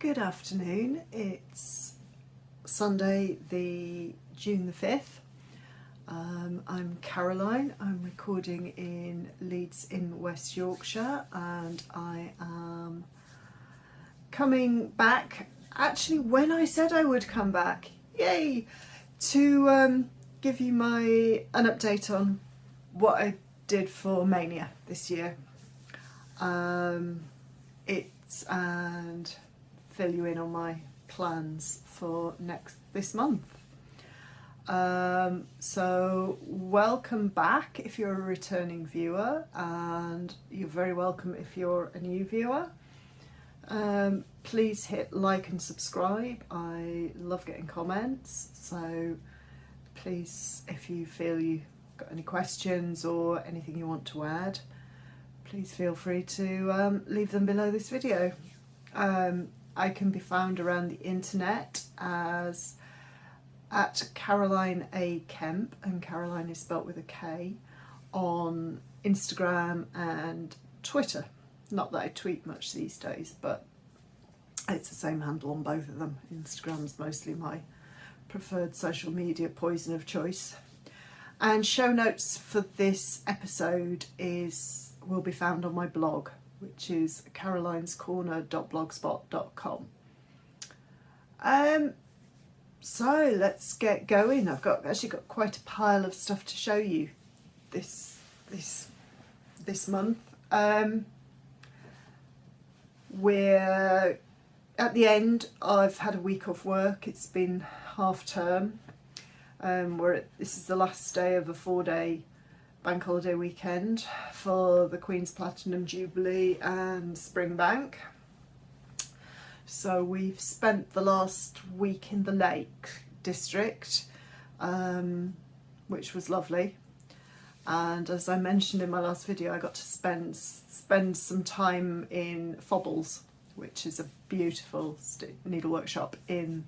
Good afternoon, it's Sunday the June the 5th. I'm Caroline, I'm recording in Leeds in West Yorkshire, and I am coming back, actually when I said I would come back, yay, to give you an update on what I did for Maynia this year. And fill you in on my plans for this month. So welcome back if you're a returning viewer, and you're very welcome if you're a new viewer. Please hit like and subscribe. I love getting comments, so please, if you feel you've got any questions or anything you want to add, please feel free to leave them below this video. I can be found around the internet as at Caroline A. Kemp, and Caroline is spelt with a K, on Instagram and Twitter. Not that I tweet much these days, but it's the same handle on both of them. Instagram's mostly my preferred social media poison of choice. And show notes for this episode will be found on my blog, which is carolinescorner.blogspot.com. So let's get going. I've actually got quite a pile of stuff to show you this month. We're at the end. I've had a week off work. It's been half term. This is the last day of a 4-day bank holiday weekend for the Queen's Platinum Jubilee and Spring Bank. So we've spent the last week in the Lake District, which was lovely. And as I mentioned in my last video, I got to spend some time in Fobbles, which is a beautiful needlework shop on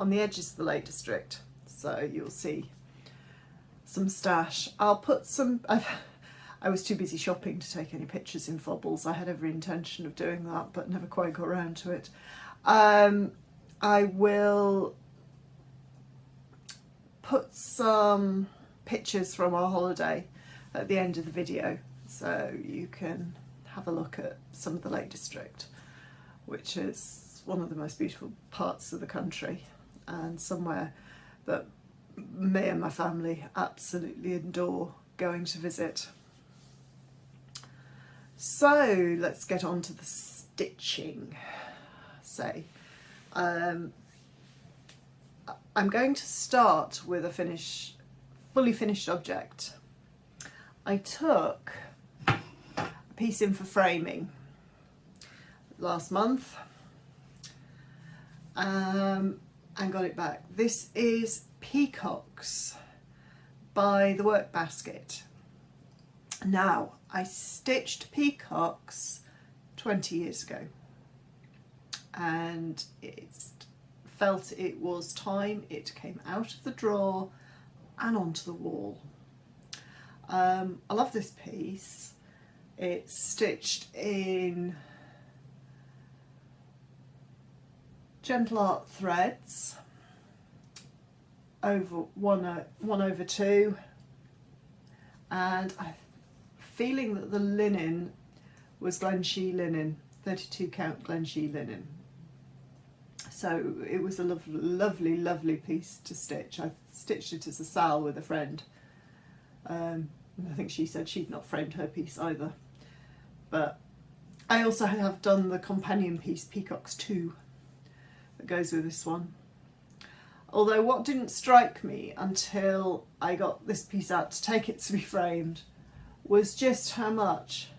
the edges of the Lake District. So you'll see some stash. I'll put some. I was too busy shopping to take any pictures in Fobbles. I had every intention of doing that, but never quite got around to it. I will put some pictures from our holiday at the end of the video, so you can have a look at some of the Lake District, which is one of the most beautiful parts of the country, and somewhere that me and my family absolutely adore going to visit. So let's get on to the stitching. I'm going to start with a fully finished object. I took a piece in for framing last month and got it back. This is Peacocks by The Work Basket. Now, I stitched peacocks 20 years ago, and felt it was time it came out of the drawer and onto the wall. I love this piece. It's stitched in gentle art threads over 1/2, and I'm feeling that the linen was Glenshee linen, 32 count Glenshee linen. So it was a lovely, lovely piece to stitch. I stitched it as a sal with a friend. I think she said she'd not framed her piece either. But I also have done the companion piece, Peacocks 2, that goes with this one. Although what didn't strike me until I got this piece out to take it to be framed was just how much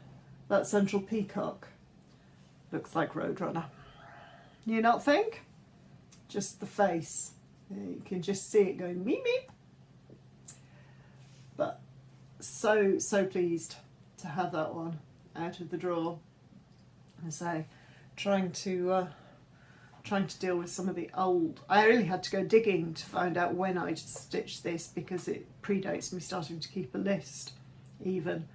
that central peacock looks like Roadrunner. You not think? Just the face. You can just see it going meep meep. But so pleased to have that one out of the drawer. As I say, trying to deal with some of the old. I really had to go digging to find out when I stitched this, because it predates me starting to keep a list even.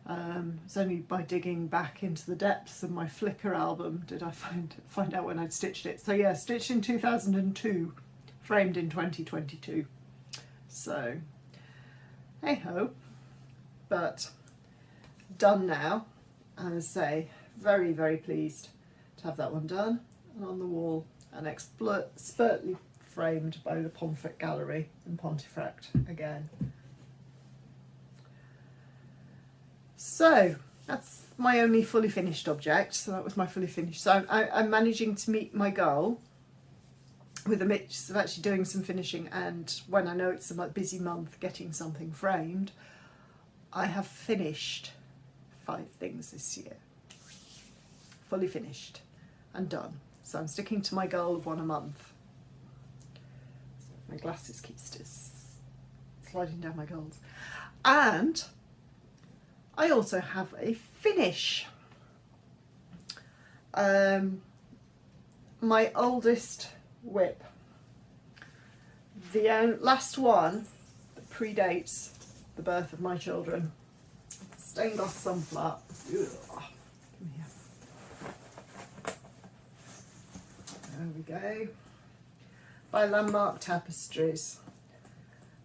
It's only by digging back into the depths of my Flickr album did I find out when I'd stitched it. So yeah, stitched in 2002, framed in 2022. So hey ho, but done now. And as I say, very, very pleased to have that one done and on the wall and expertly framed by the Pomfret Gallery in Pontefract again. So that's my only fully finished object. So that was my fully finished. So I'm managing to meet my goal with a mix of actually doing some finishing, and when I know it's a busy month, getting something framed. I have finished 5 things this year. Fully finished and done. So I'm sticking to my goal of 1 a month. My glasses keep sliding down my goals. And I also have a finish. My oldest whip. The last one that predates the birth of my children. Stained glass sunflower. Ugh. Come here. There we go. By Landmark Tapestries.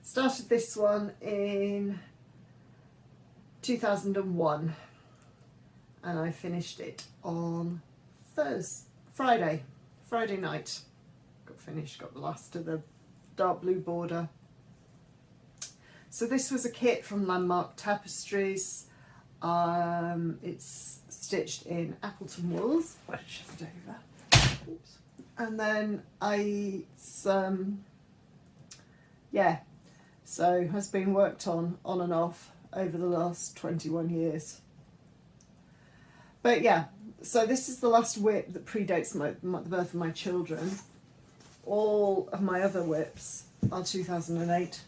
Started this one in 2001 and I finished it on Friday night. Got the last of the dark blue border. So this was a kit from Landmark Tapestries. It's stitched in Appleton wools. I'll shift it over. Oops. And then so has been worked on and off over the last 21 years. But yeah, so this is the last whip that predates the birth of my children. All of my other whips are 2008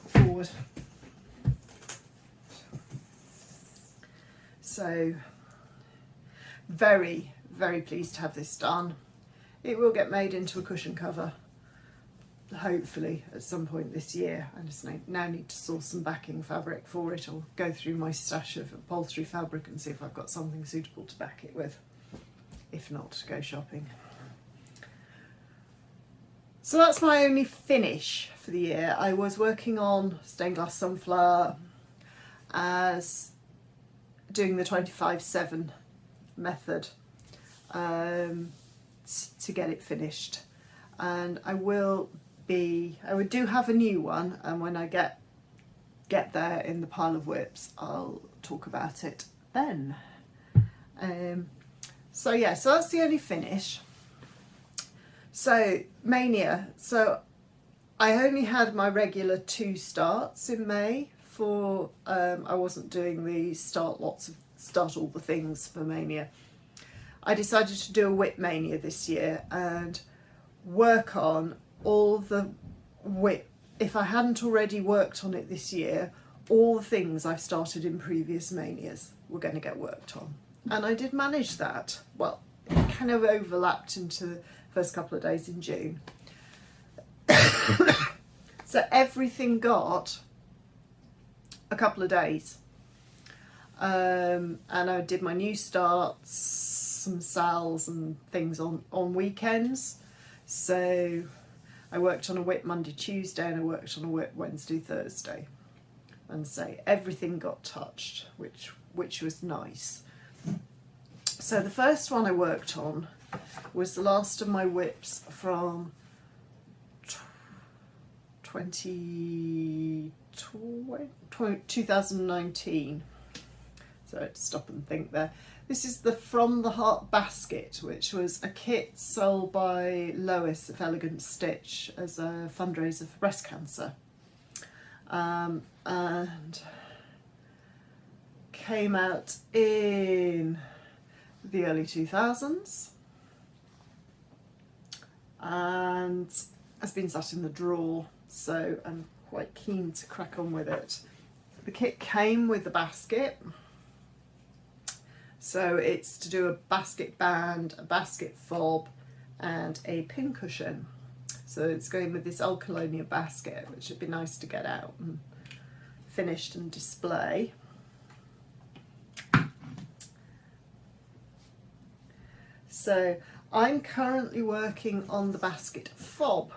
forward. So very, very pleased to have this done. It will get made into a cushion cover, hopefully at some point this year. I just now need to source some backing fabric for it, or go through my stash of upholstery fabric and see if I've got something suitable to back it with. If not, go shopping. So that's my only finish for the year. I was working on Stained Glass Sunflower as doing the 25/7 method to get it finished, and I would do have a new one, and when I get there in the pile of whips I'll talk about it then. So yeah, so that's the only finish. So Maynia, so I only had my regular 2 starts in May for I wasn't doing the start all the things for Maynia. I decided to do a whip Maynia this year and work on all the whip. If I hadn't already worked on it this year, all the things I've started in previous Maynias were going to get worked on, and I did manage that. Well, it kind of overlapped into the first couple of days in June. So everything got a couple of days, and I did my new starts, some sales and things on weekends. So I worked on a whip Monday, Tuesday, and I worked on a whip Wednesday, Thursday, and so everything got touched, which was nice. So the first one I worked on was the last of my whips from 2019. So I had to stop and think there. This is the From the Heart basket, which was a kit sold by Lois of Elegant Stitch as a fundraiser for breast cancer, and came out in the early 2000s and has been sat in the drawer, so I'm quite keen to crack on with it. The kit came with the basket, so it's to do a basket band, a basket fob and a pin cushion. So it's going with this old Colonia basket, which would be nice to get out and finished and display. So I'm currently working on the basket fob.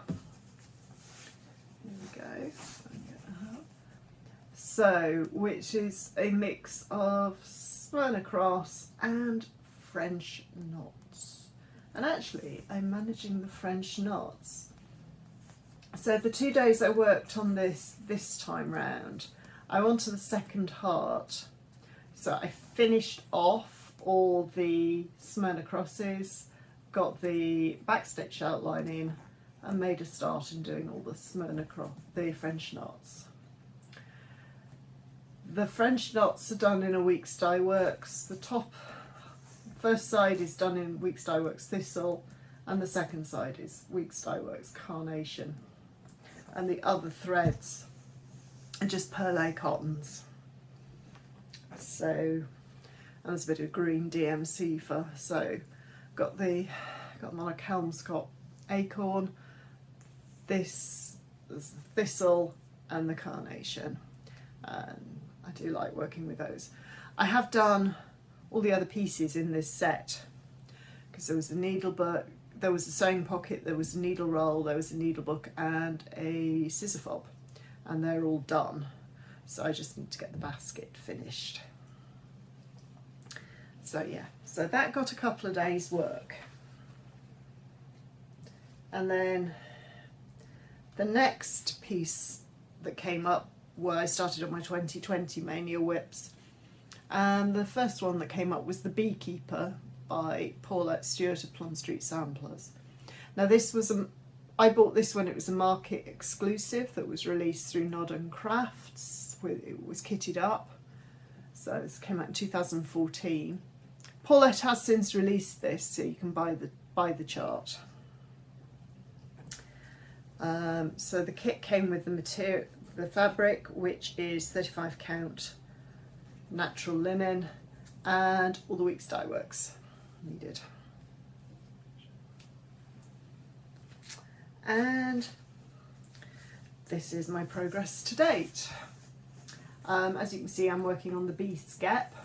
There we go. So, which is a mix of Smyrna cross and French knots. And actually, I'm managing the French knots. So the 2 days I worked on this time round, I wanted the second heart. So I finished off all the Smyrna crosses, got the backstitch outline in, and made a start in doing all the French knots. The French knots are done in a Weeks Dye Works. The first side is done in Weeks Dye Works Thistle, and the second side is Weeks Dye Works Carnation. And the other threads are just perlé cottons. So, and there's a bit of green DMC for, so got them on a Kelmscott acorn, this is the thistle and the carnation. And I do like working with those. I have done all the other pieces in this set because there was a needle book, there was a sewing pocket, there was a needle roll, there was a needle book and a scissor fob, and they're all done. So I just need to get the basket finished. So yeah, so that got a couple of days work. And then the next piece that came up where I started on my 2020 Maynia whips. And the first one that came up was The Beekeeper by Paulette Stewart of Plum Street Samplers. Now this was I bought this when it was a market exclusive that was released through Nod & Crafts. It was kitted up. So this came out in 2014. Paulette has since released this, so you can buy the chart. So the kit came with the fabric, which is 35 count natural linen, and all the Weeks Dye Works needed. And this is my progress to date. As you can see, I'm working on the bee skep.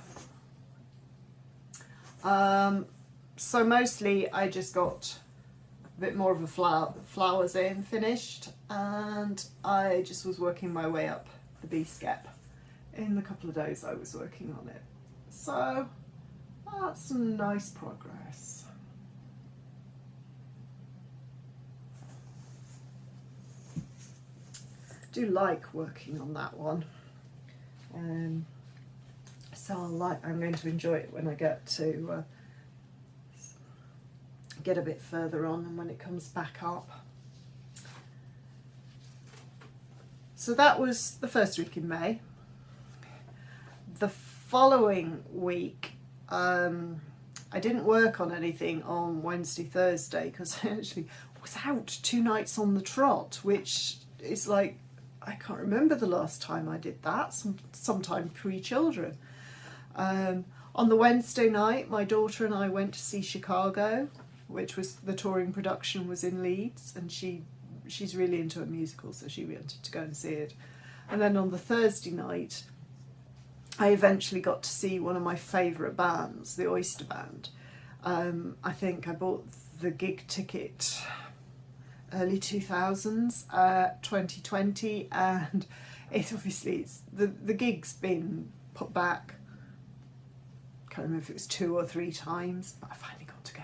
So mostly I just got a bit more of a flowers in finished, and I just was working my way up the bee skep in the couple of days I was working on it. So that's some nice progress. I do like working on that one. So I'm going to enjoy it when I get to get a bit further on and when it comes back up. So that was the first week in May. The following week, I didn't work on anything on Wednesday, Thursday, because I actually was out 2 nights on the trot, which is like, I can't remember the last time I did that, sometime pre-children. On the Wednesday night, my daughter and I went to see Chicago, which was, the touring production was in Leeds, and she's really into a musical, so she wanted to go and see it. And then on the Thursday night, I eventually got to see one of my favourite bands, the Oyster Band. I think I bought the gig ticket early 2000s, 2020, and the gig's been put back. Can't remember if it was 2 or 3 times, but I finally got to go.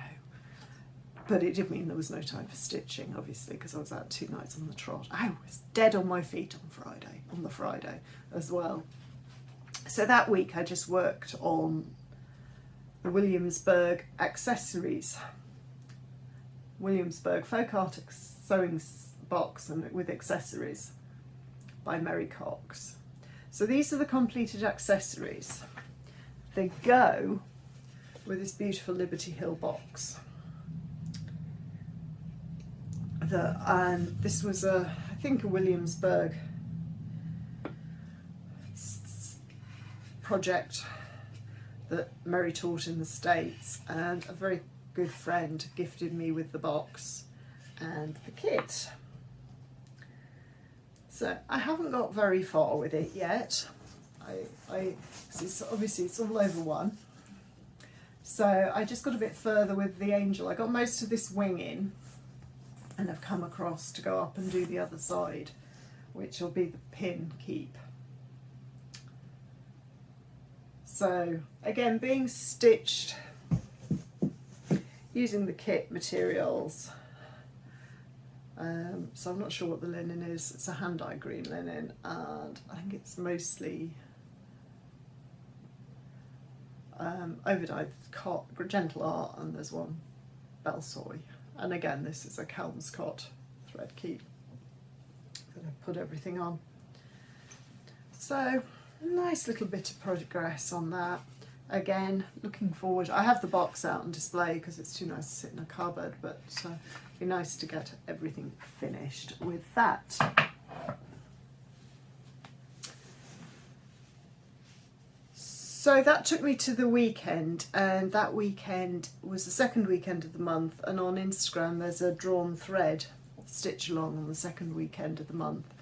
But it did mean there was no time for stitching, obviously, because I was out 2 nights on the trot. I was dead on my feet on the Friday as well. So that week I just worked on the Williamsburg accessories. Williamsburg Folk Art Sewing Box and with accessories by Mary Cox. So these are the completed accessories. They go with this beautiful Liberty Hill box. This was I think a Williamsburg project that Mary taught in the States, and a very good friend gifted me with the box and the kit. So I haven't got very far with it yet. It's all over one. So I just got a bit further with the angel. I got most of this wing in, and I've come across to go up and do the other side, which will be the pin keep. So again, being stitched using the kit materials. So I'm not sure what the linen is. It's a hand-dye green linen, and I think it's mostly overdyed gentle art, and there's one Belsoy. And again, this is a Kelmscott thread keep that I put everything on. So a nice little bit of progress on that. Again, looking forward. I have the box out on display because it's too nice to sit in a cupboard, but it'd be nice to get everything finished with that. So that took me to the weekend, and that weekend was the second weekend of the month, and on Instagram there's a drawn thread stitch along on the second weekend of the month.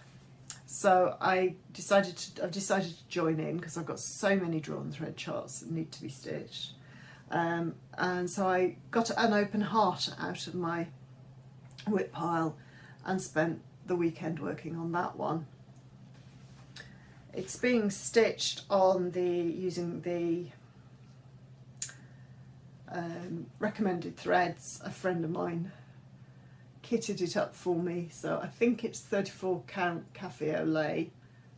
So I've decided to join in because I've got so many drawn thread charts that need to be stitched. And so I got an open heart out of my whip pile and spent the weekend working on that one. It's being stitched on using the recommended threads. A friend of mine kitted it up for me, so I think it's 34 count cafe au lait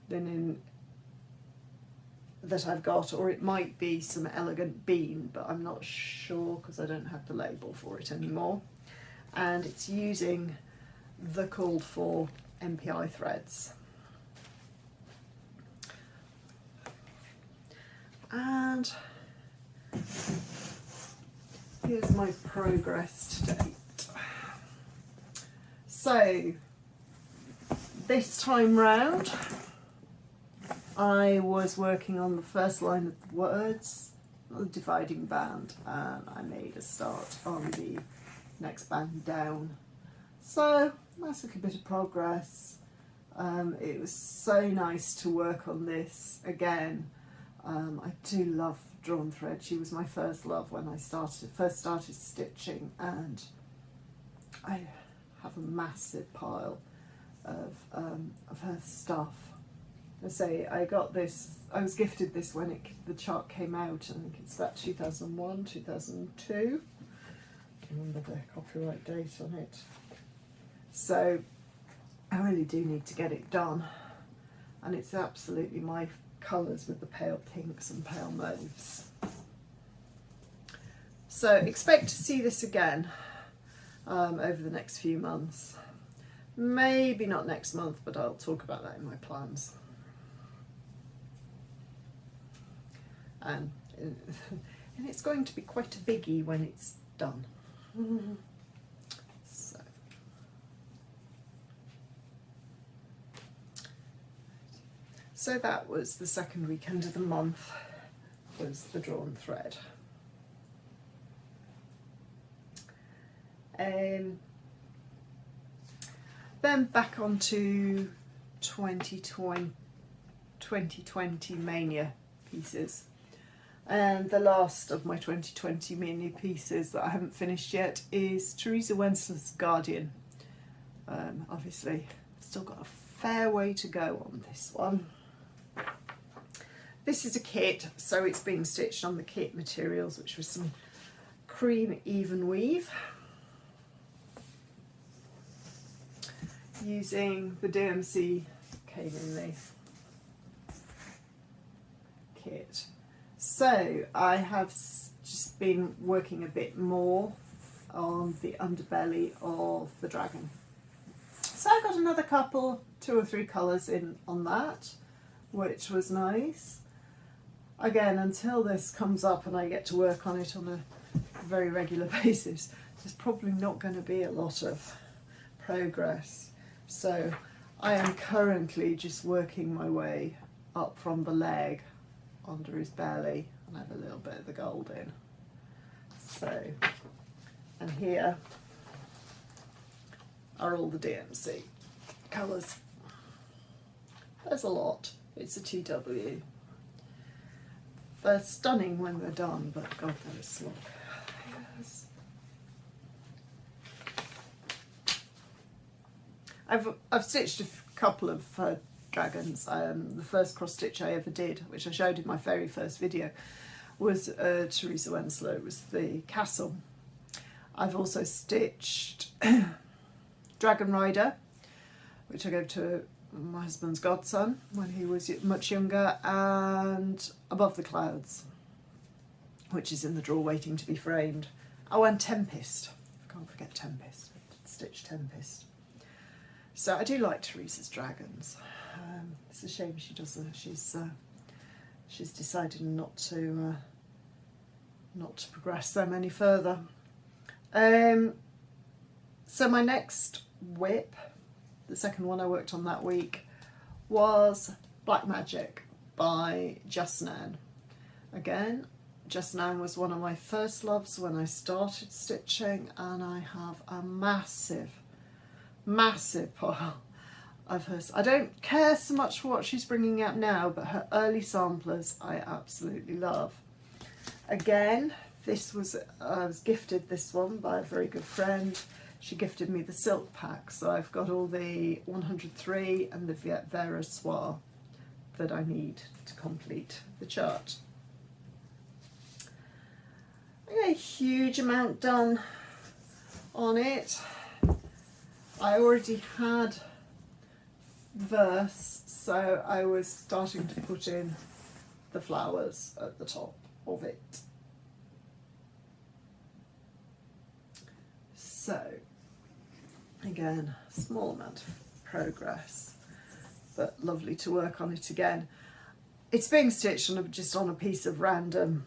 linen that I've got, or it might be some elegant bean, but I'm not sure because I don't have the label for it anymore. And it's using the called for MPI threads. And here's my progress to date. So this time round I was working on the first line of the words, the dividing band, and I made a start on the next band down. So nice little bit of progress. It was so nice to work on this again. I do love drawn thread. She was my first love when I first started stitching, and I have a massive pile of her stuff. I say I got this. I was gifted this when the chart came out. I think it's about 2001, 2002. I can remember the copyright date on it. So I really do need to get it done, and it's absolutely my colours with the pale pinks and pale mauves. So expect to see this again over the next few months. Maybe not next month, but I'll talk about that in my plans. And it's going to be quite a biggie when it's done. So that was the second weekend of the month, was the drawn thread. Then back onto 2020 Maynia pieces. And the last of my 2020 Maynia pieces that I haven't finished yet is Teresa Wenzel's Guardian. Obviously, still got a fair way to go on this one. This is a kit, so it's being stitched on the kit materials, which was some cream even weave, using the DMC Kaling Leaf kit. So I have just been working a bit more on the underbelly of the dragon. So I got another two or three colours in on that, which was nice. Again, until this comes up and I get to work on it on a very regular basis, there's probably not going to be a lot of progress. So I am currently just working my way up from the leg under his belly, and I have a little bit of the gold in. So, and here are all the DMC colours. There's a lot. It's a TW. They're stunning when they're done, but God, they're a slog. Yes. I've stitched a couple of dragons. The first cross stitch I ever did, which I showed in my very first video, was Teresa Winslow. It was the castle. I've also stitched Dragon Rider, which I gave to my husband's godson when he was much younger, and Above the Clouds, which is in the drawer waiting to be framed. Oh, and Tempest. I can't forget Tempest. I did stitch Tempest. So I do like Teresa's dragons. It's a shame she doesn't. She's decided not to progress them any further. So my next whip, the second one I worked on that week, was Black Magic by Just Nan. Again, Just Nan was one of my first loves when I started stitching, and I have a massive pile of hers. I don't care so much for what she's bringing out now, but her early samplers I absolutely love. Again, I was gifted this one by a very good friend. She gifted me the silk pack, so I've got all the 103 and the Viet Vera Soie that I need to complete the chart. I got a huge amount done on it. I already had verse, so I was starting to put in the flowers at the top of it. So, again, small amount of progress, but lovely to work on it again. It's being stitched just on a piece of random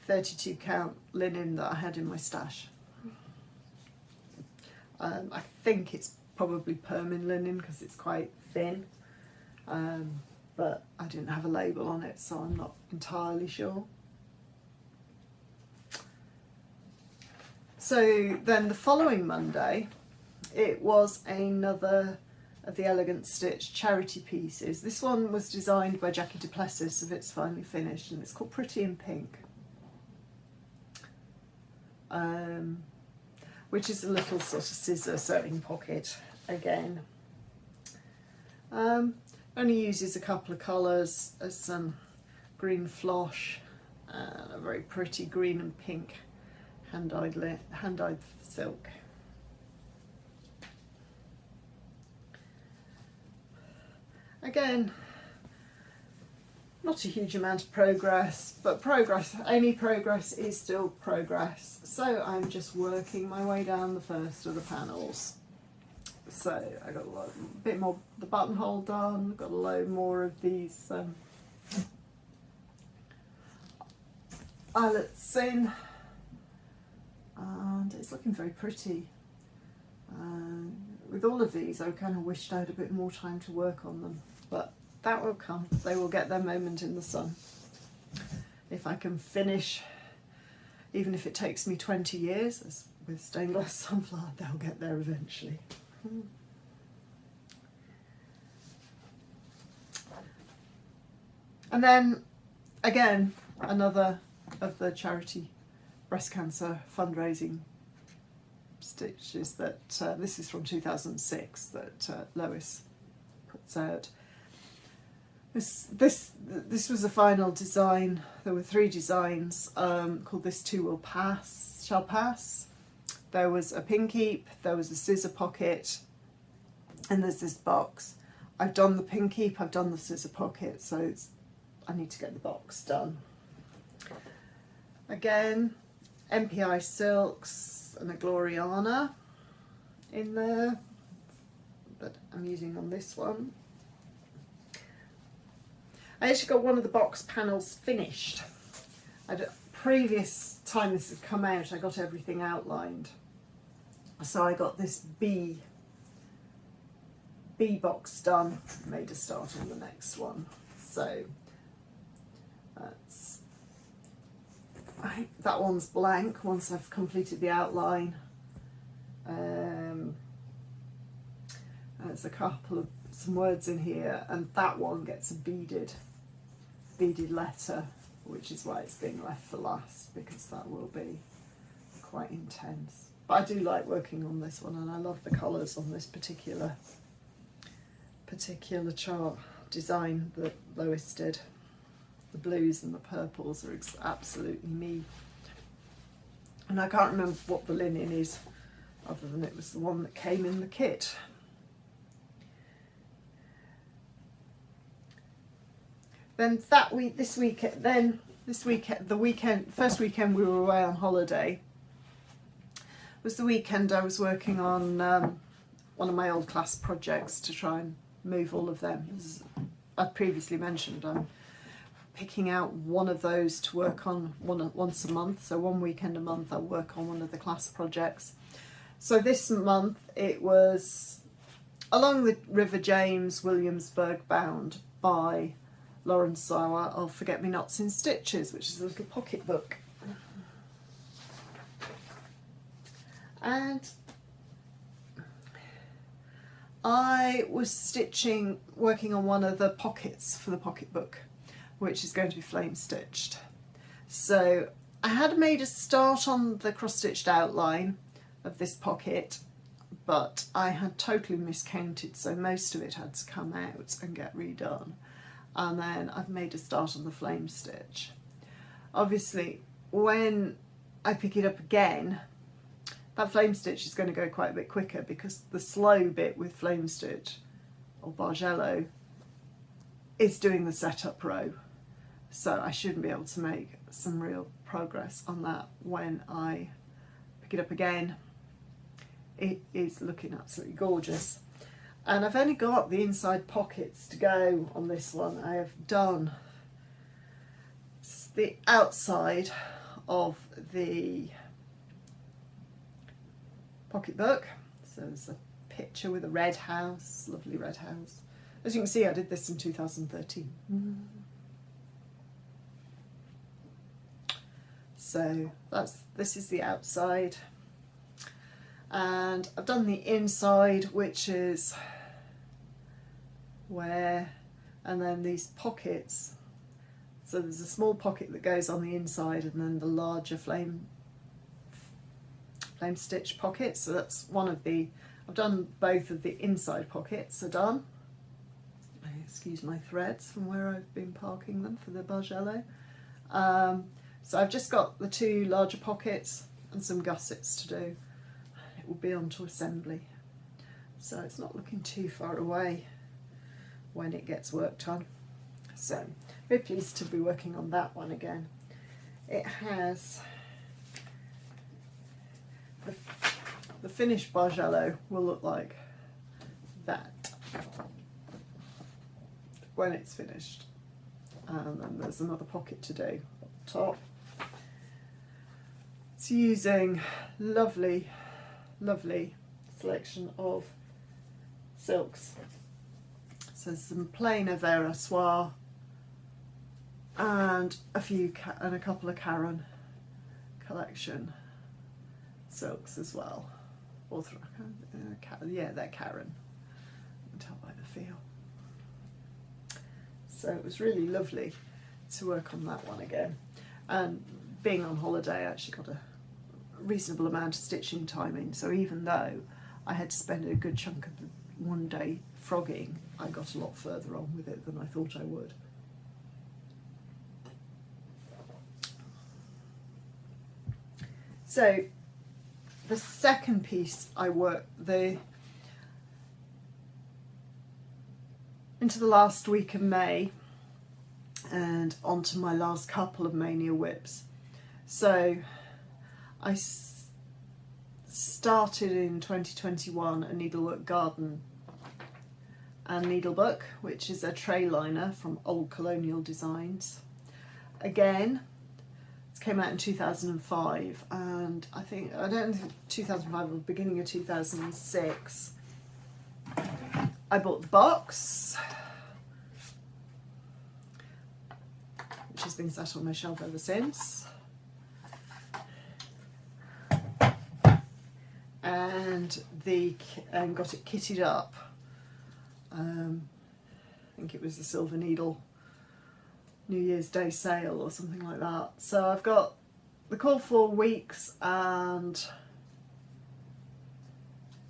32 count linen that I had in my stash. I think it's probably Permin linen because it's quite thin, but I didn't have a label on it, so I'm not entirely sure. So then the following Monday, it was another of the Elegant Stitch charity pieces. This one was designed by Jackie Duplessis, so it's finally finished, and it's called Pretty in Pink, which is a little sort of scissor sewing pocket again. Only uses a couple of colours, as some green flosh and a very pretty green and pink hand-dyed silk. Again, not a huge amount of progress, but any progress is still progress. So I'm just working my way down the first of the panels. So I got a bit more the buttonhole done, got a load more of these eyelets in, and it's looking very pretty. With all of these, I kind of wished I had a bit more time to work on them, but that will come. They will get their moment in the sun. If I can finish, even if it takes me 20 years, as with stained glass sunflower, they'll get there eventually. And then, again, another of the charity breast cancer fundraising stitches that this is from 2006 that Lois puts out. This was a final design. There were 3 designs called This Too Shall Pass. There was a pin keep, there was a scissor pocket, and there's this box. I've done the pin keep, I've done the scissor pocket, so I need to get the box done. Again, MPI silks and a Gloriana in there that I'm using on this one. I actually got one of the box panels finished. Previous time this had come out, I got everything outlined. So I got this B box done, made a start on the next one. So that one's blank once I've completed the outline. There's some words in here, and that one gets a beaded letter which is why it's being left for last, because that will be quite intense. But I do like working on this one, and I love the colours on this particular chart design that Lois did. The blues and the purples are absolutely me. And I can't remember what the linen is, other than it was the one that came in the kit. Then the first weekend we were away on holiday was the weekend I was working on one of my old class projects to try and move all of them. As I've previously mentioned, I'm picking out one of those to work on once a month. So one weekend a month I'll work on one of the class projects. So this month it was Along the River James, Williamsburg Bound by Lauren Sauer of Forget-Me-Nots in Stitches, which is a little pocket book. And I was working on one of the pockets for the pocket book, which is going to be flame stitched. So I had made a start on the cross-stitched outline of this pocket, but I had totally miscounted, so most of it had to come out and get redone. And then I've made a start on the flame stitch. Obviously, when I pick it up again, that flame stitch is going to go quite a bit quicker, because the slow bit with flame stitch or bargello is doing the setup row. So I shouldn't be able to make some real progress on that when I pick it up again. It is looking absolutely gorgeous. And I've only got the inside pockets to go on this one. I have done the outside of the pocketbook. So there's a picture with a red house, lovely red house. As you can see, I did this in 2013. So this is the outside. And I've done the inside, which is and then these pockets. So there's a small pocket that goes on the inside, and then the larger flame stitch pocket. So that's one of I've done both of the inside pockets are done. Excuse my threads from where I've been parking them for the bargello. So I've just got the two larger pockets and some gussets to do. It will be on to assembly. So it's not looking too far away when it gets worked on. So very pleased to be working on that one again. It has the finished bargello will look like that when it's finished. And then there's another pocket to do at the top. It's using lovely selection of silks. So some plain Avera Soie and a couple of Karen collection silks as well. Yeah, they're Karen. I can tell by the feel. So it was really lovely to work on that one again. And being on holiday, I actually got a reasonable amount of stitching time in. So even though I had to spend a good chunk of the one day frogging, I got a lot further on with it than I thought I would. So the second piece I worked into the last week of May and onto my last couple of Maynia whips. So I started in 2021 a needlework garden and needlebook, which is a tray liner from Old Colonial Designs. Again, it came out in 2005, and I don't think 2005 or beginning of 2006. I bought the box, which has been sat on my shelf ever since. And got it kitted up. I think it was the silver needle New Year's Day sale or something like that. So I've got the Call for Weeks and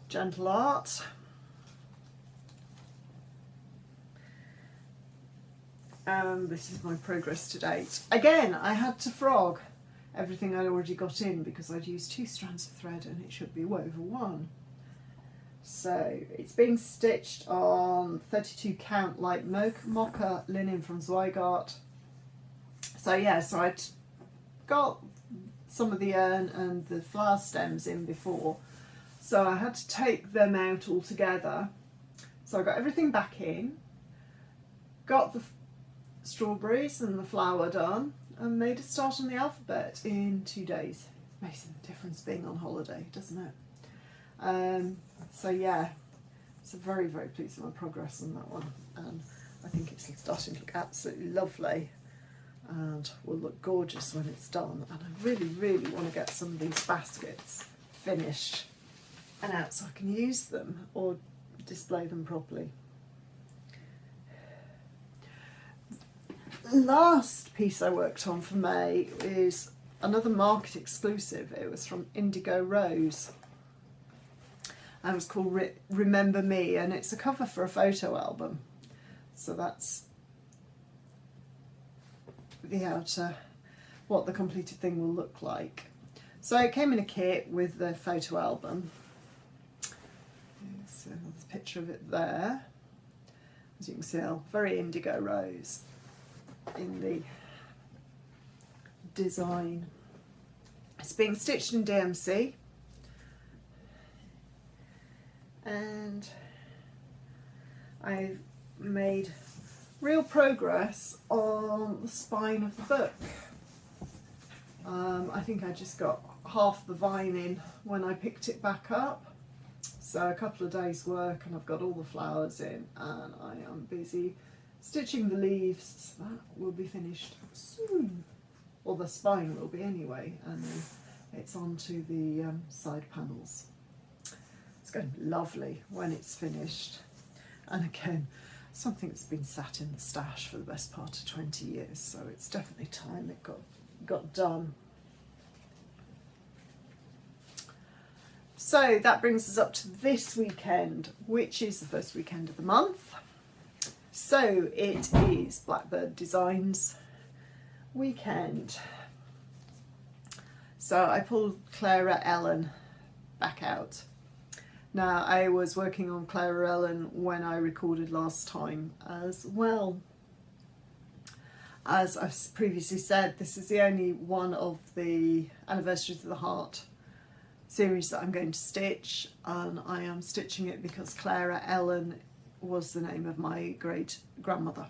Gentle Art. And this is my progress to date. Again, I had to frog everything I'd already got in because I'd used 2 strands of thread and it should be woven 1. So it's being stitched on 32 count light mocha linen from Zweigart. So yeah, so I'd got some of the urn and the flower stems in before, so I had to take them out altogether. So I got everything back in, got the strawberries and the flower done, and made a start on the alphabet in 2 days. Makes a difference being on holiday, doesn't it? So yeah, so very, very pleased with my progress on that one, and I think it's starting to look absolutely lovely and will look gorgeous when it's done. And I really, really want to get some of these baskets finished and out so I can use them or display them properly. Last piece I worked on for May is another market exclusive. It was from Indigo Rose and it was called Remember Me, and it's a cover for a photo album. So that's the outer, what the completed thing will look like. So it came in a kit with the photo album. There's another picture of it there. As you can see, very Indigo Rose in the design. It's being stitched in DMC, and I've made real progress on the spine of the book. I think I just got half the vine in when I picked it back up, so a couple of days work and I've got all the flowers in, and I am busy stitching the leaves. So that will be finished soon, or the spine will be anyway, and then it's onto the side panels. It's going to be lovely when it's finished, and again, something that's been sat in the stash for the best part of 20 years, so it's definitely time it got done. So that brings us up to this weekend, which is the first weekend of the month. So it is Blackbird Designs weekend. So I pulled Clara Ellen back out. Now, I was working on Clara Ellen when I recorded last time as well. As I've previously said, this is the only one of the Anniversaries of the Heart series that I'm going to stitch, and I am stitching it because Clara Ellen was the name of my great grandmother,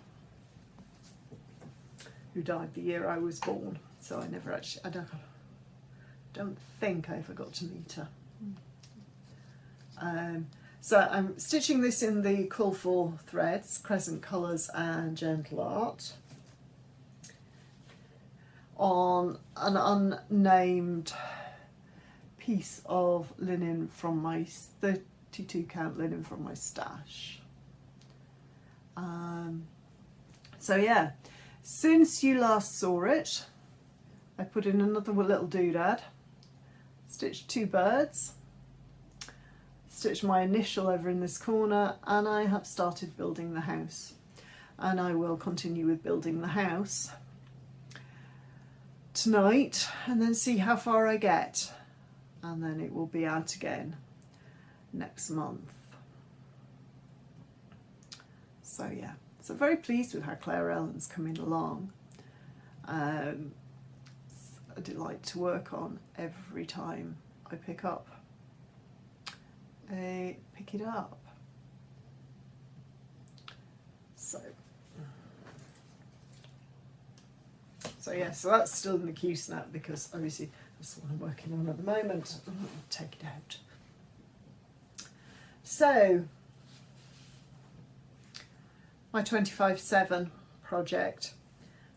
who died the year I was born. So I never actually, I don't think I ever got to meet her. So I'm stitching this in the Call for threads, Crescent Colours and Gentle Art, on an unnamed piece of linen from my 32 count linen from my stash. So yeah, since you last saw it, I put in another little doodad, stitched 2 birds, stitched my initial over in this corner, and I have started building the house, and I will continue with building the house tonight and then see how far I get, and then it will be out again next month. So yeah, so very pleased with how Claire Ellen's coming along. It's a delight to work on every time I pick it up. So yeah, so that's still in the Q snap because obviously that's what I'm working on at the moment. I'll take it out. So my 25/7 project,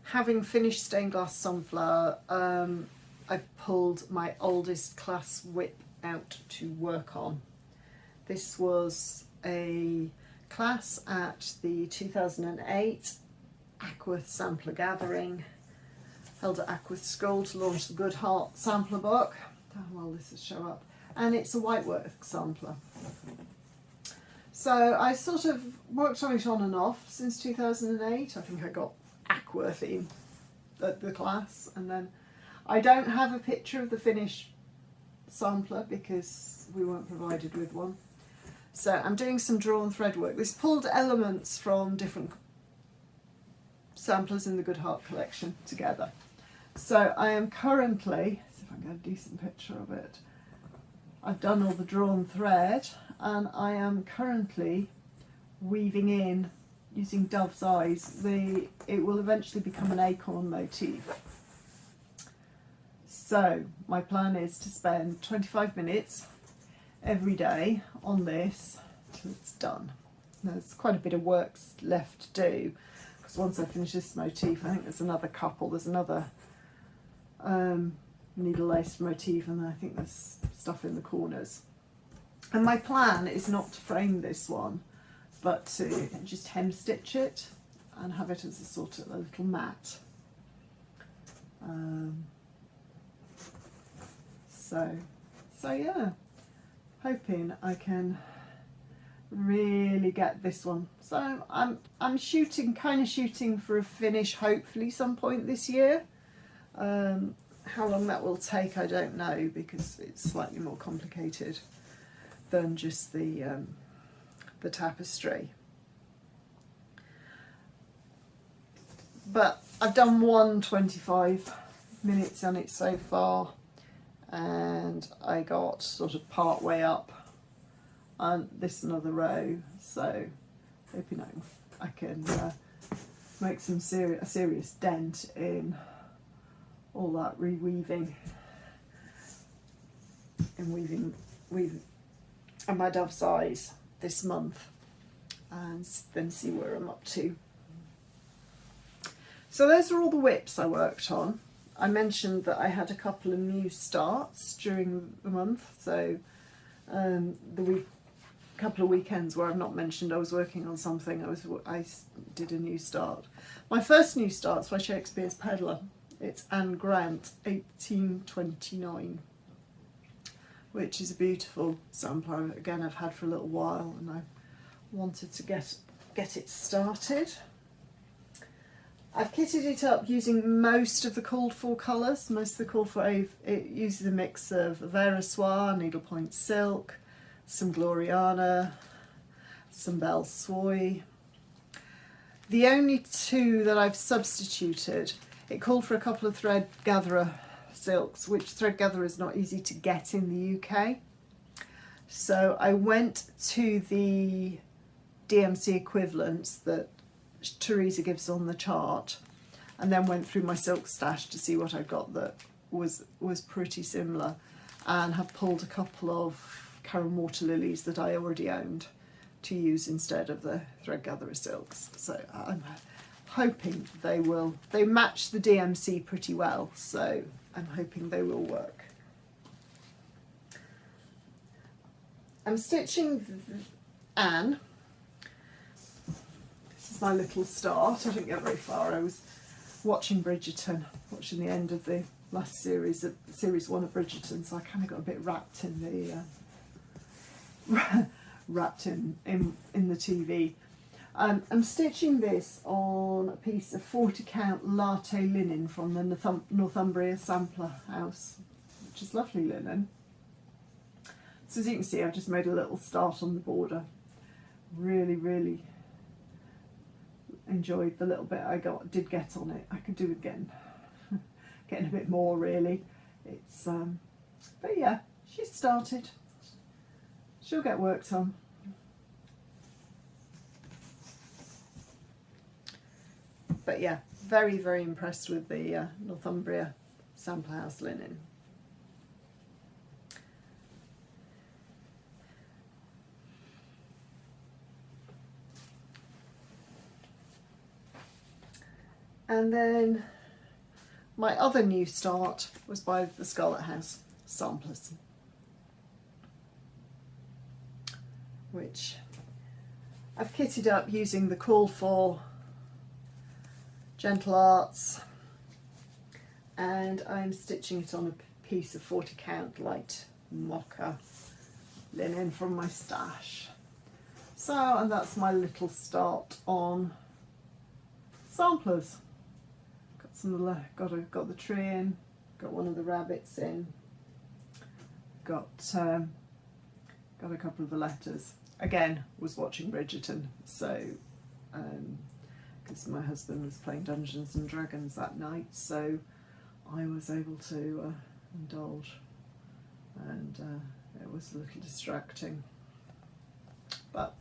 having finished Stained Glass Sunflower, I pulled my oldest class whip out to work on. This was a class at the 2008 Ackworth sampler gathering held at Ackworth School to launch the Good Heart sampler book. Oh, well, this will show up. And it's a whitework sampler. So I sort of worked on it on and off since 2008. I think I got Ackworth in at the class, and then I don't have a picture of the finished sampler because we weren't provided with one. So I'm doing some drawn thread work. This pulled elements from different samplers in the Good Heart collection together. So I am currently, let's see if I can get a decent picture of it. I've done all the drawn thread, and I am currently weaving in, using Dove's Eyes, it will eventually become an acorn motif. So my plan is to spend 25 minutes every day on this till it's done. There's quite a bit of work left to do, because once I finish this motif, I think there's another couple, there's another needle lace motif, and I think there's stuff in the corners. And my plan is not to frame this one, but to just hem stitch it and have it as a sort of a little mat. So yeah, hoping I can really get this one. So I'm kind of shooting for a finish, hopefully some point this year. How long that will take, I don't know, because it's slightly more complicated than just the tapestry. But I've done 125 minutes on it so far, and I got sort of part way up and this another row, so hoping I can make some a serious dent in all that reweaving and weaving and my Dove's Eyes this month, and then see where I'm up to. So those are all the whips I worked on. I mentioned that I had a couple of new starts during the month, so couple of weekends where I've not mentioned I was working on something, I did a new start. My first new start's by Shakespeare's Peddler. It's Anne Grant, 1829, which is a beautiful sampler. Again, I've had for a little while, and I wanted to get it started. I've kitted it up using most of the called for colours. Most of the called for, it uses a mix of Vera Soie, needlepoint silk, some Gloriana, some Belle Soie. The only two that I've substituted, it called for a couple of thread gatherer silks, which thread gatherer is not easy to get in the UK. So I went to the DMC equivalents that Teresa gives on the chart, and then went through my silk stash to see what I got that was pretty similar, and have pulled a couple of Karen Water Lilies that I already owned to use instead of the thread gatherer silks. So I'm hoping they match the DMC pretty well, so I'm hoping they will work. I'm stitching Anne. This is my little start. I didn't get very far. I was watching Bridgerton, watching the end of the last series 1 of Bridgerton, so I kind of got a bit wrapped in the the TV. I'm stitching this on a piece of 40 count latte linen from the Northumbria sampler house, which is lovely linen. So as you can see, I've just made a little start on the border. Really enjoyed the little bit I did get on it. I could do again, getting a bit more really. It's but yeah, she's started. She'll get worked on. But yeah, very impressed with the Northumbria sampler house linen. And then my other new start was by the Scarlet House samplers, which I've kitted up using the call for Gentle Arts, and I'm stitching it on a piece of 40 count light mocha linen from my stash. So, and that's my little start on samplers. Got some of the, got the tree in, got one of the rabbits in, got a couple of the letters. Again, was watching Bridgerton, so because my husband was playing Dungeons and Dragons that night, so I was able to indulge, and it was a little distracting. But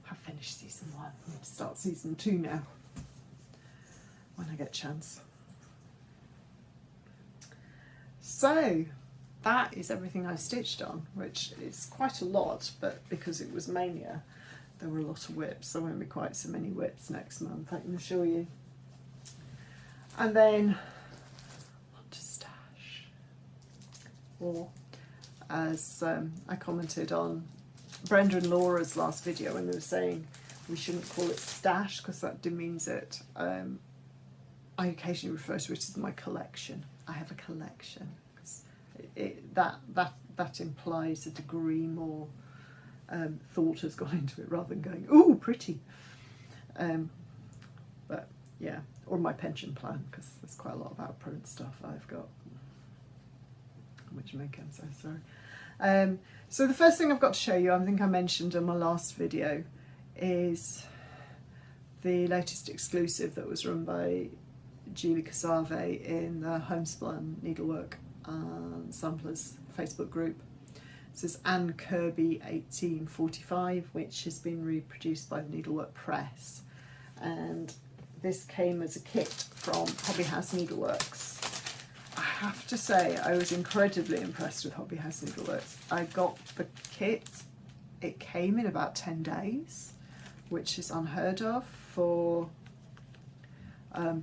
I've finished season 1. I need to start season 2 now when I get a chance. So that is everything I stitched on, which is quite a lot, but because it was Maynia, there were a lot of whips. There won't be quite so many whips next month, I can assure you. And then on to stash. Or as I commented on Brenda and Laura's last video when they were saying we shouldn't call it stash because that demeans it. I occasionally refer to it as my collection. I have a collection. That implies a degree more thought has gone into it rather than going, ooh, pretty. But yeah, or my pension plan, because there's quite a lot of outprint stuff I've got, which make I'm so sorry. So the first thing I've got to show you, I think I mentioned in my last video, is the latest exclusive that was run by Julie Casave in the Homespun Needlework and Samplers Facebook group. This is Anne Kirby 1845, which has been reproduced by the Needlework Press, and this came as a kit from Hobby House Needleworks. I have to say I was incredibly impressed with Hobby House Needleworks. I got the kit, it came in about 10 days, which is unheard of for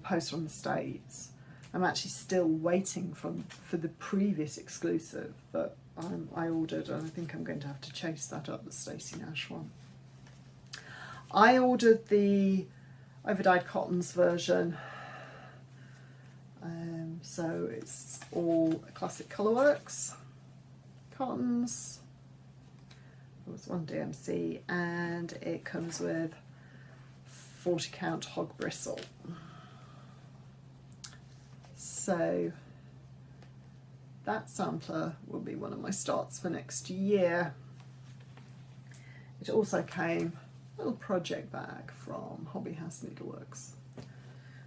post from the States. I'm actually still waiting for the previous exclusive that I ordered, and I think I'm going to have to chase that up, the Stacey Nash one. I ordered the overdyed cottons version, so it's all classic Colourworks cottons. It was 1 DMC, and it comes with 40 count hog bristle. So that sampler will be one of my starts for next year. It also came a little project bag from Hobby House Needleworks.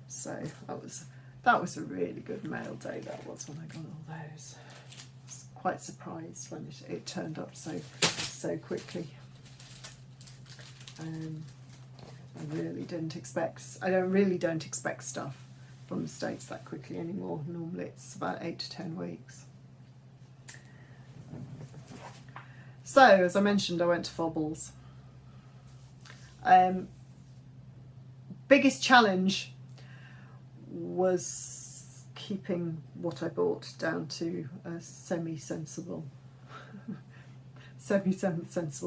So that was a really good mail day, that was, when I got all those. I was quite surprised when it turned up so quickly. I really didn't expect, I really don't expect stuff from the States that quickly anymore. Normally it's about 8 to 10 weeks. So, as I mentioned, I went to Fobbles. Biggest challenge was keeping what I bought down to a semi-sensible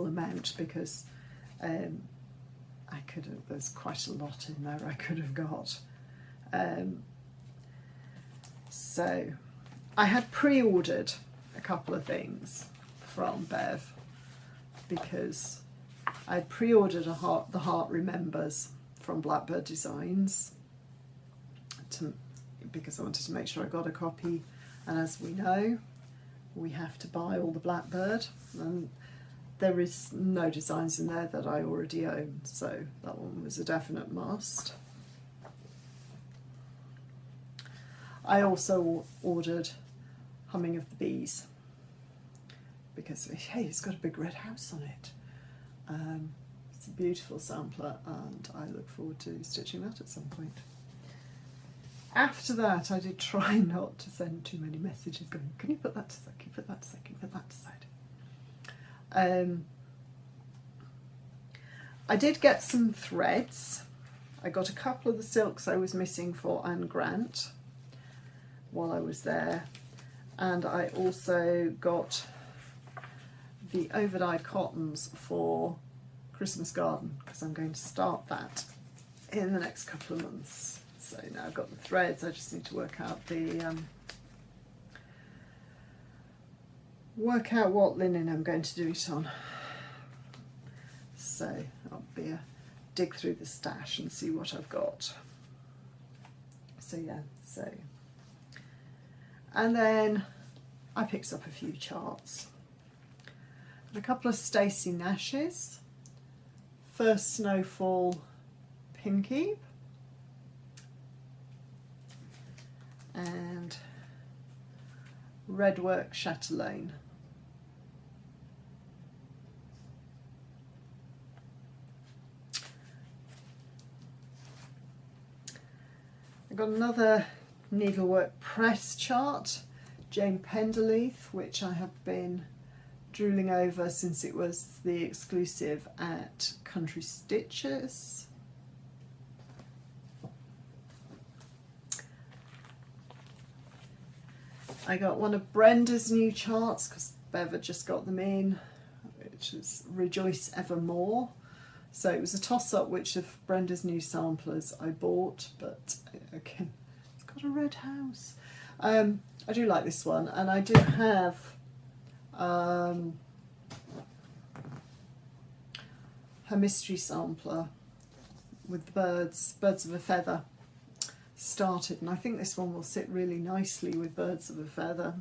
amount, because there's quite a lot in there I could have got. So I had pre-ordered a couple of things from Bev, because I pre-ordered the Heart Remembers from Blackbird Designs because I wanted to make sure I got a copy, and as we know, we have to buy all the Blackbird, and there is no designs in there that I already own, so that one was a definite must. I also ordered Humming of the Bees, because hey, it's got a big red house on it. It's a beautiful sampler, and I look forward to stitching that at some point. After that, I did try not to send too many messages going, can you put that to side, can you put that to side, can you put that to side. I did get some threads. I got a couple of the silks I was missing for Anne Grant while I was there, and I also got the overdyed cottons for Christmas Garden, because I'm going to start that in the next couple of months. So now I've got the threads, I just need to work out the what linen I'm going to do it on. So I'll be a dig through the stash and see what I've got. So yeah, so, and then I picked up a few charts, and a couple of Stacey Nashes, First Snowfall Pinky, and Redwork Chatelaine. I've got another needlework press chart, Jane Penderleith, which I have been drooling over since it was the exclusive at Country Stitches. I got one of Brenda's new charts because Bev had just got them in, which is Rejoice Evermore. So it was a toss-up which of Brenda's new samplers I bought, but again, it's got a red house. I do like this one, and I do have her mystery sampler with the birds of a feather started, and I think this one will sit really nicely with birds of a feather.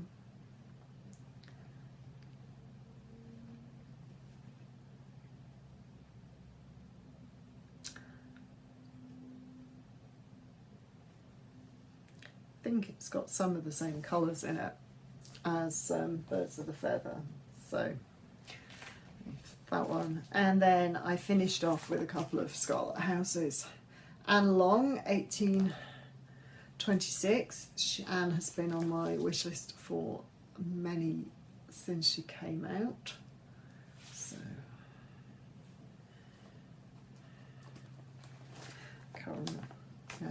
I think it's got some of the same colours in it as Birds of a Feather, so that one. And then I finished off with a couple of Scarlet Houses. Anne Long, 1826. Anne has been on my wish list for many since she came out. So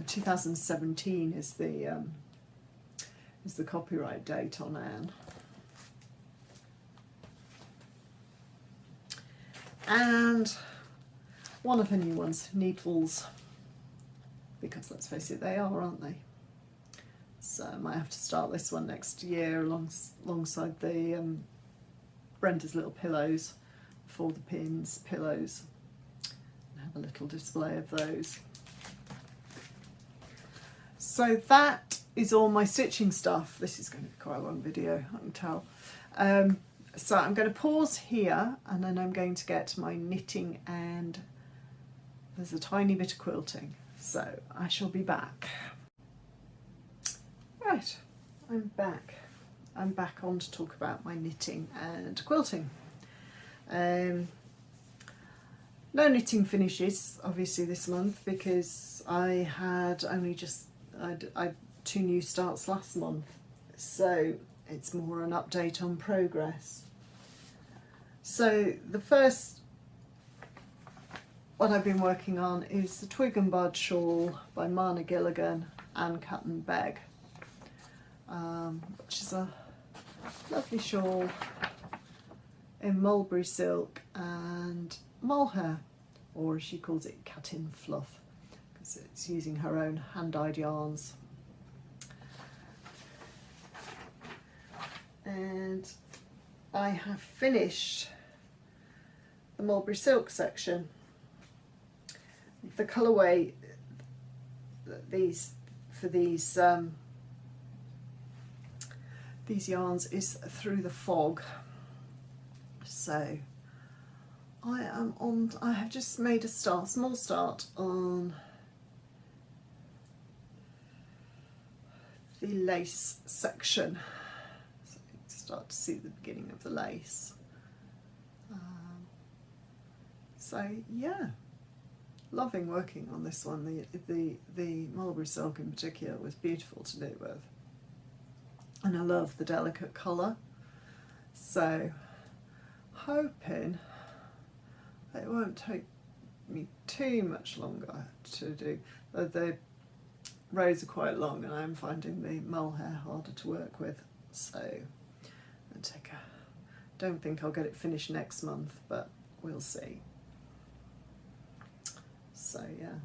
2017 is the copyright date on Anne. And one of her new ones, Needles, because let's face it, they are, aren't they? So I might have to start this one next year alongside the Brenda's little pillows for the pins, pillows, and have a little display of those. So that is all my stitching stuff. This is going to be quite a long video, I can tell. So I'm going to pause here, and then I'm going to get my knitting, and there's a tiny bit of quilting. So I shall be back. Right, I'm back. I'm back on to talk about my knitting and quilting. No knitting finishes obviously this month because I had only just I 2 new starts last month, so it's more an update on progress. So the first one I've been working on is the Twig and Bud shawl by Marna Gilligan and Cutton Begg, which is a lovely shawl in mulberry silk and mohair, or as she calls it, cat-in fluff, because it's using her own hand-dyed yarns. And I have finished the mulberry silk section. The colourway these yarns is Through the Fog. So I have just made a small start on the lace section. So you can start to see the beginning of the lace. So yeah, loving working on this one. The mulberry silk in particular was beautiful to do with, and I love the delicate colour. So hoping it won't take me too much longer to do. The rows are quite long, and I'm finding the mohair harder to work with. So don't think I'll get it finished next month, but we'll see. So yeah.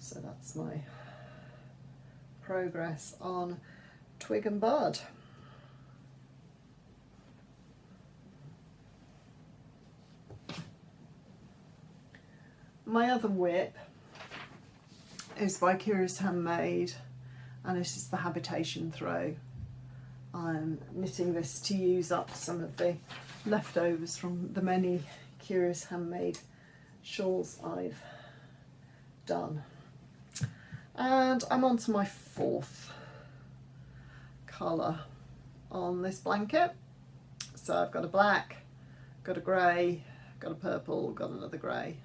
So that's my progress on Twig and Bud. My other whip is by Curious Handmade, and this is the Habitation Throw. I'm knitting this to use up some of the leftovers from the many Curious Handmade shawls I've done. And I'm on to my fourth colour on this blanket. So I've got a black, got a grey, got a purple, got another grey.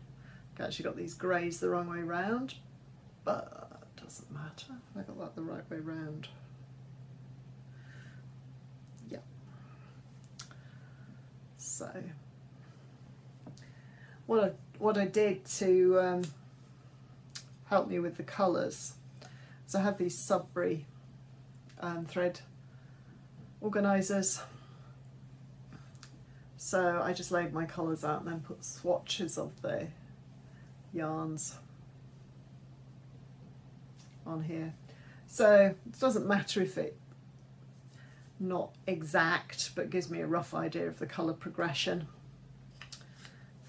I've actually got these greys the wrong way round, but it doesn't matter. I got that the right way round. Yeah. So what I did to help me with the colours is I have these Sudbury thread organisers. So I just laid my colours out and then put swatches of the yarns on here. So it doesn't matter if it's not exact, but gives me a rough idea of the colour progression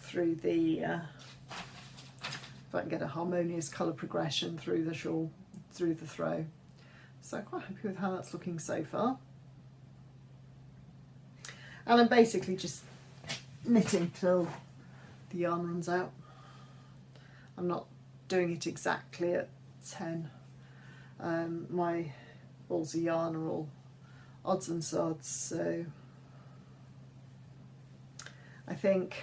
through the, if I can get a harmonious colour progression through the shawl, through the throw. So I'm quite happy with how that's looking so far. And I'm basically just knitting till the yarn runs out. I'm not doing it exactly at 10. My balls of yarn are all odds and sods, so I think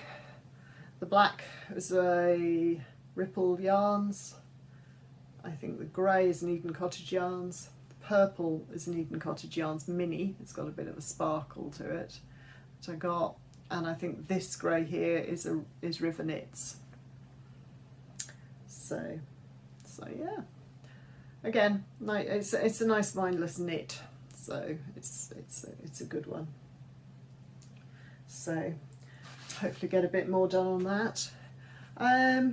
the black is a Ripple yarns. I think the grey is an Eden Cottage yarns. The purple is an Eden Cottage yarns mini. It's got a bit of a sparkle to it that I got, and I think this grey here is River Knits. So yeah. Again, it's a nice mindless knit, so it's a good one. So hopefully get a bit more done on that. I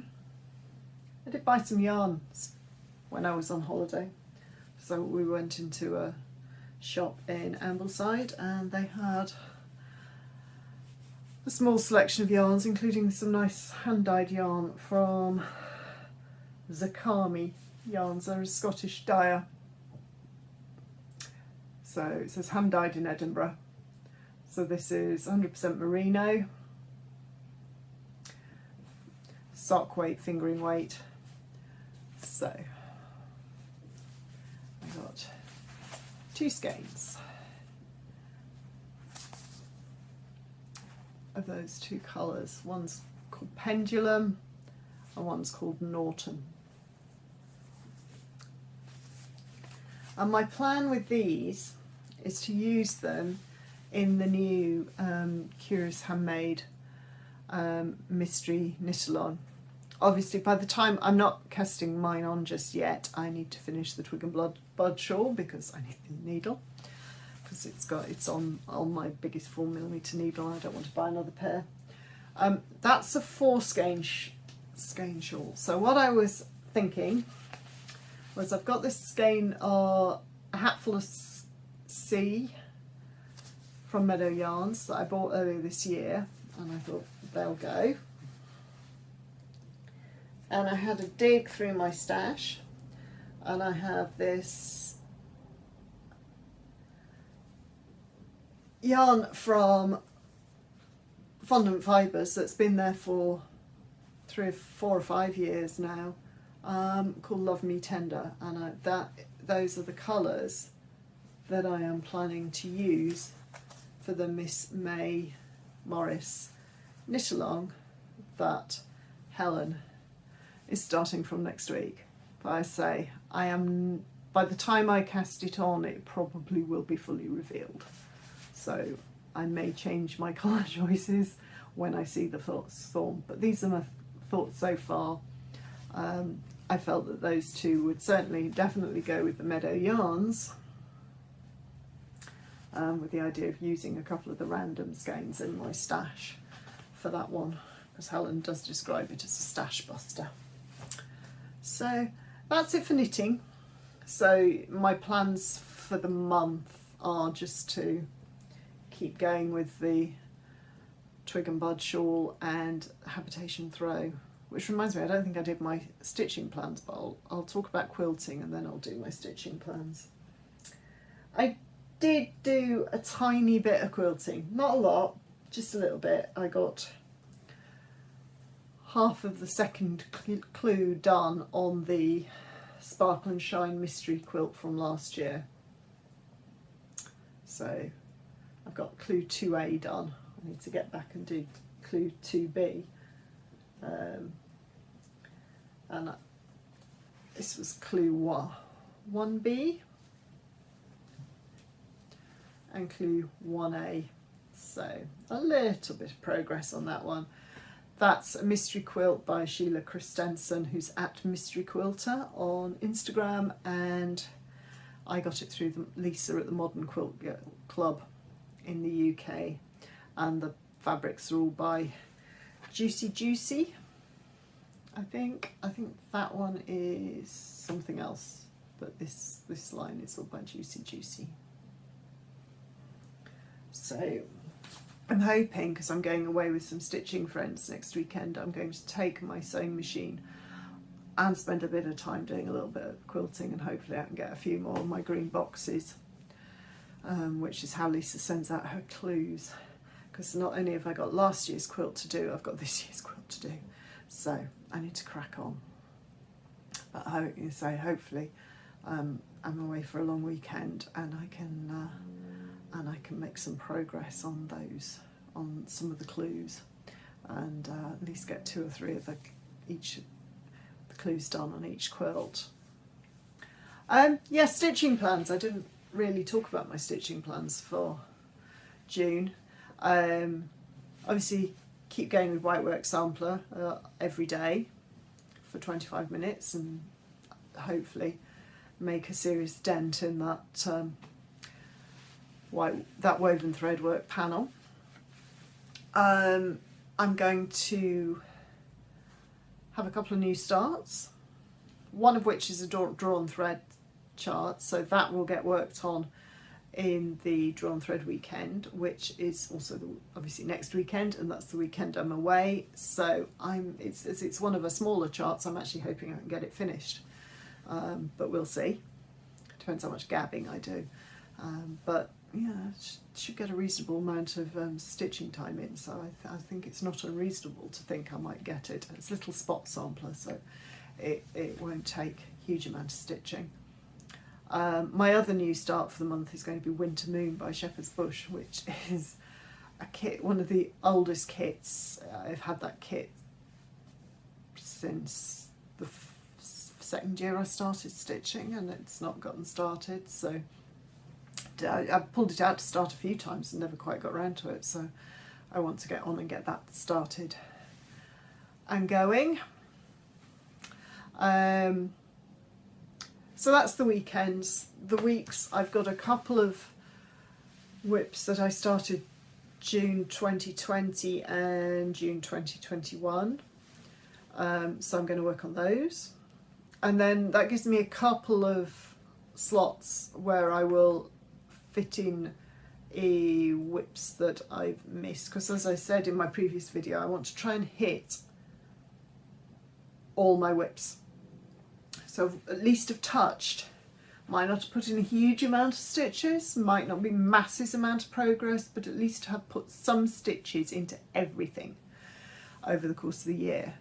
did buy some yarns when I was on holiday, so we went into a shop in Ambleside and they had a small selection of yarns, including some nice hand-dyed yarn from Zakami yarns. They're a Scottish dyer. So it says hand-dyed in Edinburgh. So this is 100% merino, sock weight, fingering weight. So I got 2 skeins of those 2 colours. One's called Pendulum and one's called Norton. And my plan with these is to use them in the new Curious Handmade mystery knit-along. Obviously, by the time I'm not casting mine on just yet, I need to finish the Twig and Bud shawl because I need the needle, because it's on my biggest 4mm needle. I don't want to buy another pair. That's a 4 skein shawl. So what I was thinking was I've got this skein or a hatful of C from Meadow Yarns that I bought earlier this year, and I thought they'll go. And I had a dig through my stash, and I have this yarn from Fondant Fibres that's been there for 3 or 4 or 5 years now, called Love Me Tender, and those are the colours that I am planning to use for the Miss May Morris knit along that Helen is starting from next week. But I say, by the time I cast it on, it probably will be fully revealed. So I may change my colour choices when I see the thoughts form. But these are my thoughts so far. I felt that those 2 would definitely go with the Meadow Yarns, with the idea of using a couple of the random skeins in my stash for that one, because Helen does describe it as a stash buster. So that's it for knitting. So my plans for the month are just to keep going with the twig and bud shawl and habitation throw, which reminds me, I don't think I did my stitching plans, but I'll talk about quilting and then I'll do my stitching plans. I did do a tiny bit of quilting, not a lot, just a little bit. I got half of the second clue done on the Sparkle and Shine mystery quilt from last year. So I've got clue 2A done. I need to get back and do clue 2B. And this was clue 1B and clue 1A. So a little bit of progress on that one. That's a mystery quilt by Sheila Christensen, who's at Mystery Quilter on Instagram, and I got it through Lisa at the Modern Quilt Club in the UK, and the fabrics are all by Juicy Juicy. I think that one is something else, but this line is all by Juicy Juicy. So I'm hoping, because I'm going away with some stitching friends next weekend, I'm going to take my sewing machine and spend a bit of time doing a little bit of quilting, and hopefully I can get a few more of my green boxes, which is how Lisa sends out her clues, because not only have I got last year's quilt to do, I've got this year's quilt to do, so I need to crack on. But hopefully I'm away for a long weekend and I can make some progress on some of the clues, and at least get 2 or 3 of the clues done on each quilt. Yeah, stitching plans. I didn't really talk about my stitching plans for June. Obviously keep going with Whitework Sampler every day for 25 minutes and hopefully make a serious dent in that that woven threadwork panel. I'm going to have a couple of new starts, one of which is a drawn thread chart, so that will get worked on in the Drawn Thread weekend, which is also obviously next weekend, and that's the weekend I'm away. So it's one of the smaller charts. I'm actually hoping I can get it finished, but we'll see. Depends how much gabbing I do, but yeah, should get a reasonable amount of stitching time in, so I think it's not unreasonable to think I might get it. It's a little spot sampler, so it won't take a huge amount of stitching. My other new start for the month is going to be Winter Moon by Shepherd's Bush, which is a kit, one of the oldest kits. I've had that kit since the second year I started stitching, and it's not gotten started, so I've pulled it out to start a few times and never quite got around to it, so I want to get on and get that started and going. So that's the weekends. The weeks, I've got a couple of whips that I started June 2020 and June 2021, so I'm going to work on those, and then that gives me a couple of slots where I will fit in whips that I've missed, because as I said in my previous video, I want to try and hit all my whips, so at least have touched. Might not have put in a huge amount of stitches, might not be massive amount of progress, but at least have put some stitches into everything over the course of the year,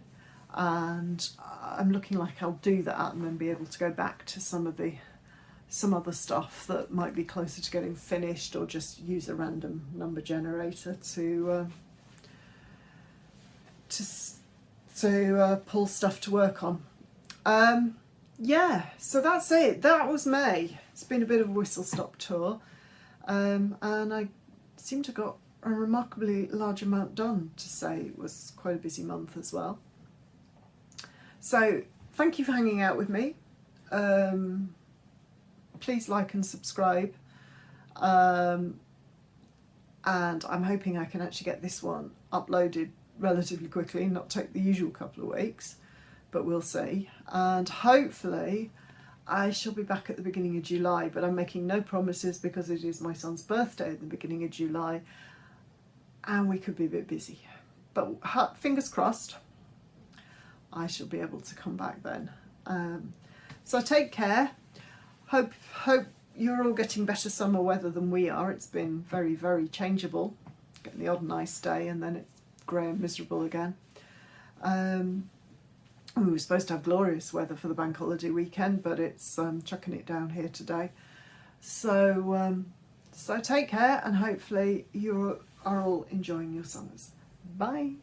and I'm looking like I'll do that and then be able to go back to some other stuff that might be closer to getting finished, or just use a random number generator to pull stuff to work on. Yeah, so that's it. That was May. It's been a bit of a whistle-stop tour, and I seem to have got a remarkably large amount done to say. It was quite a busy month as well. So thank you for hanging out with me. Please like and subscribe, and I'm hoping I can actually get this one uploaded relatively quickly, not take the usual couple of weeks. but we'll see. And hopefully I shall be back at the beginning of July, but I'm making no promises because it is my son's birthday at the beginning of July and we could be a bit busy. But fingers crossed, I shall be able to come back then. So take care. Hope you're all getting better summer weather than we are. It's been very, very changeable. Getting the odd nice day and then it's grey and miserable again. We were supposed to have glorious weather for the bank holiday weekend, but it's chucking it down here today. So take care, and hopefully you are all enjoying your summers. Bye.